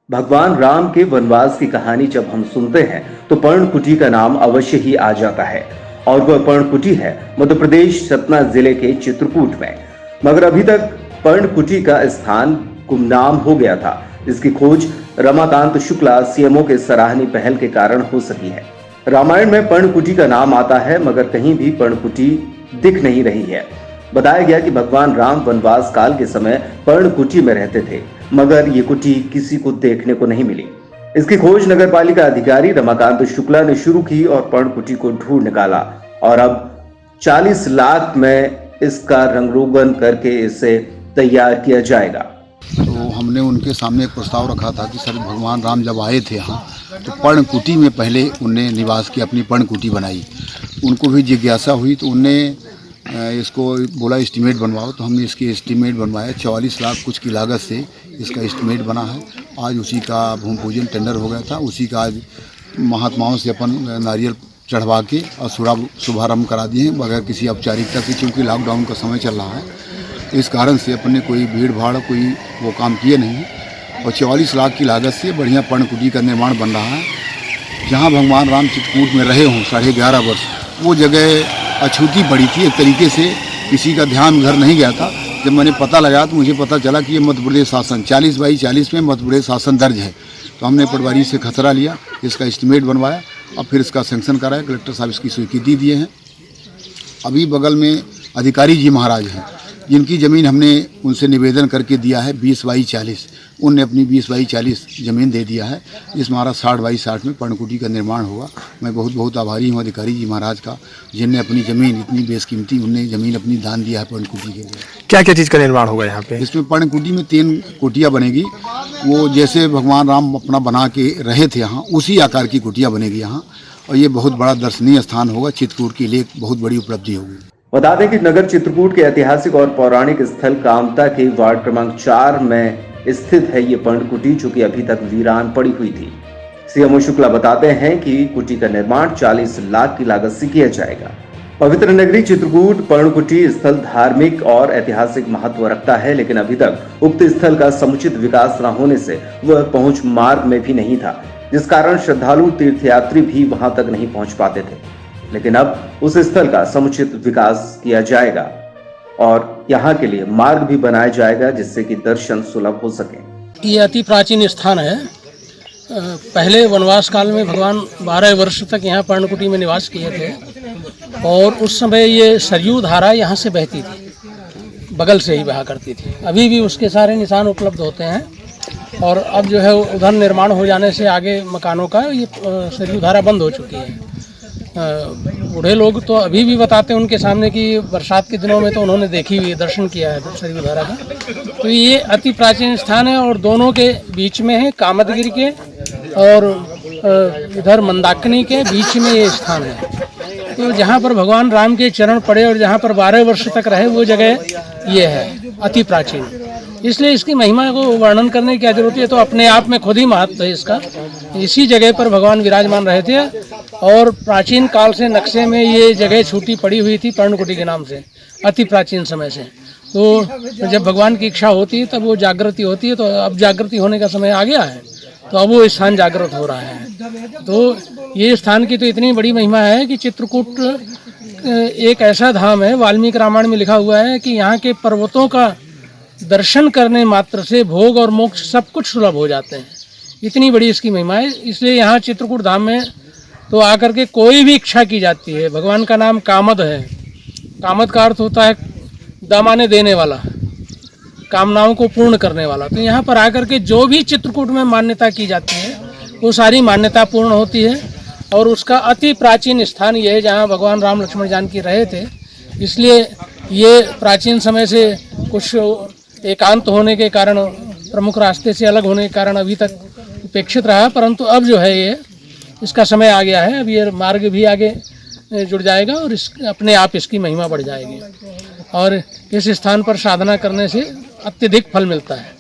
भगवान राम के वनवास की कहानी जब हम सुनते हैं तो पर्णकुटी का नाम अवश्य ही आ जाता है। और वह पर्णकुटी है मध्य प्रदेश सतना जिले के चित्रकूट में। मगर अभी तक पर्णकुटी का स्थान गुमनाम हो गया था, जिसकी खोज रमाकांत शुक्ला सीएमओ के सराहनीय पहल के कारण हो सकी है। रामायण में पर्णकुटी का नाम आता है, मगर कहीं भी पर्णकुटी दिख नहीं रही है। बताया गया कि भगवान राम वनवास काल के समय पर्णकुटी में रहते थे, मगर ये कुटी किसी को देखने को नहीं मिली। इसकी खोज नगर पालिका अधिकारी रमाकांत शुक्ला ने शुरू की और पर्णकुटी को ढूंढ निकाला और अब 40 लाख में इसका रंगरोगन करके इसे तैयार किया जाएगा। तो हमने उनके सामने एक प्रस्ताव रखा था कि सर भगवान राम जब आए थे यहाँ तो पर्णकुटी में पहले उनने निवास की, अपनी पर्णकुटी बनाई। उनको भी जिज्ञासा हुई तो उनने इसको बोला एस्टीमेट बनवाओ, तो हमने इसकी एस्टीमेट बनवाया। 44 लाख कुछ की लागत से इसका एस्टीमेट बना है। आज उसी का भूमि पूजन टेंडर हो गया था, उसी का आज महात्माओं से अपन नारियल चढ़वा के और शुभारम्भ करा दिए हैं बगैर किसी औपचारिकता के, क्योंकि लॉकडाउन का समय चल रहा है। इस कारण से अपन ने कोई भीड़ भाड़ कोई वो काम किए नहीं है और 44 लाख की लागत से बढ़िया पर्णकुटी का निर्माण बन रहा है। जहाँ भगवान राम चित्रकूट में रहे हों 11.5 वर्ष, वो जगह अछूती पड़ी थी। एक तरीके से किसी का ध्यान उधर नहीं गया था। जब मैंने पता लगाया तो मुझे पता चला कि ये मध्य प्रदेश शासन 40/40 में मध्य प्रदेश शासन दर्ज है। तो हमने पटवारी से खसरा लिया, इसका एस्टीमेट बनवाया और फिर इसका सेंक्शन कराया। कलेक्टर साहब इसकी स्वीकृति दिए हैं। अभी बगल में अधिकारी जी महाराज हैं, जिनकी ज़मीन हमने उनसे निवेदन करके दिया है 20/40। उनने अपनी 20/40 ज़मीन दे दिया है, जिसमें हमारा 60/60 में पर्णकुटी का निर्माण होगा। मैं बहुत बहुत आभारी हूँ अधिकारी जी महाराज का, जिनने अपनी ज़मीन इतनी बेशकीमती उनने ज़मीन अपनी दान दिया है पर्णकुटी के लिए। क्या क्या चीज़ का निर्माण होगा यहाँ पे? इसमें पर्णकुटी में 3 कुटिया बनेगी। वो जैसे भगवान राम अपना बना के रहे थे यहाँ, उसी आकार की कुटिया बनेगी यहाँ। और ये बहुत बड़ा दर्शनीय स्थान होगा, चित्रकूट के लिए एक बहुत बड़ी उपलब्धि होगी। बता दें कि नगर चित्रकूट के ऐतिहासिक और पौराणिक स्थल कामता के वार्ड क्रमांक 4 में स्थित है ये पर्णकुटी, जो कि अभी तक वीरान पड़ी हुई थी। सीएमओ शुक्ला बताते हैं कि कुटी का निर्माण 40 लाख की लागत से किया जाएगा। पवित्र नगरी चित्रकूट पर्णकुटी स्थल धार्मिक और ऐतिहासिक महत्व रखता है, लेकिन अभी तक उक्त स्थल का समुचित विकास न होने से वह पहुंच मार्ग में भी नहीं था, जिस कारण श्रद्धालु तीर्थयात्री भी वहां तक नहीं पहुंच पाते थे। लेकिन अब उस स्थल का समुचित विकास किया जाएगा और यहाँ के लिए मार्ग भी बनाया जाएगा, जिससे कि दर्शन सुलभ हो सके। ये अति प्राचीन स्थान है। पहले वनवास काल में भगवान 12 वर्ष तक यहाँ पर्णकुटी में निवास किए थे और उस समय ये सरयू धारा यहाँ से बहती थी, बगल से ही बहा करती थी। अभी भी उसके सारे निशान उपलब्ध होते हैं और अब जो है उधर निर्माण हो जाने से आगे मकानों का ये सरयू धारा बंद हो चुकी है। बूढ़े लोग तो अभी भी बताते हैं उनके सामने कि बरसात के दिनों में तो उन्होंने देखी हुई, दर्शन किया है सरयू धारा का। तो ये अति प्राचीन स्थान है और दोनों के बीच में है, कामतगिरी के और इधर मंदाकिनी के बीच में ये स्थान है। तो जहाँ पर भगवान राम के चरण पड़े और जहाँ पर 12 वर्ष तक रहे वो जगह ये है, अति प्राचीन। इसलिए इसकी महिमा को वर्णन करने की क्या जरूरत है, तो अपने आप में खुद ही महत्व है इसका। इसी जगह पर भगवान विराजमान रहे थे और प्राचीन काल से नक्शे में ये जगह छूटी पड़ी हुई थी पर्णकुटी के नाम से, अति प्राचीन समय से। तो जब भगवान की इच्छा होती है तब वो जागृति होती है। तो अब जागृति होने का समय आ गया है, तो अब वो स्थान जागृत हो रहा है। तो ये स्थान की तो इतनी बड़ी महिमा है कि चित्रकूट एक ऐसा धाम है, वाल्मीकि रामायण में लिखा हुआ है कि यहाँ के पर्वतों का दर्शन करने मात्र से भोग और मोक्ष सब कुछ सुलभ हो जाते हैं। इतनी बड़ी इसकी महिमा है। इसलिए यहाँ चित्रकूट धाम में तो आकर के कोई भी इच्छा की जाती है। भगवान का नाम कामद है। कामद का अर्थ होता है दामाने देने वाला, कामनाओं को पूर्ण करने वाला। तो यहाँ पर आकर के जो भी चित्रकूट में मान्यता की जाती है वो सारी मान्यता पूर्ण होती है। और उसका अति प्राचीन स्थान ये है जहाँ भगवान राम लक्ष्मण जानकी रहे थे। इसलिए ये प्राचीन समय से कुछ एकांत होने के कारण, प्रमुख रास्ते से अलग होने के कारण अभी तक उपेक्षित रहा, परंतु अब जो है ये इसका समय आ गया है। अब ये मार्ग भी आगे जुड़ जाएगा और इस अपने आप इसकी महिमा बढ़ जाएगी और इस स्थान पर साधना करने से अत्यधिक फल मिलता है।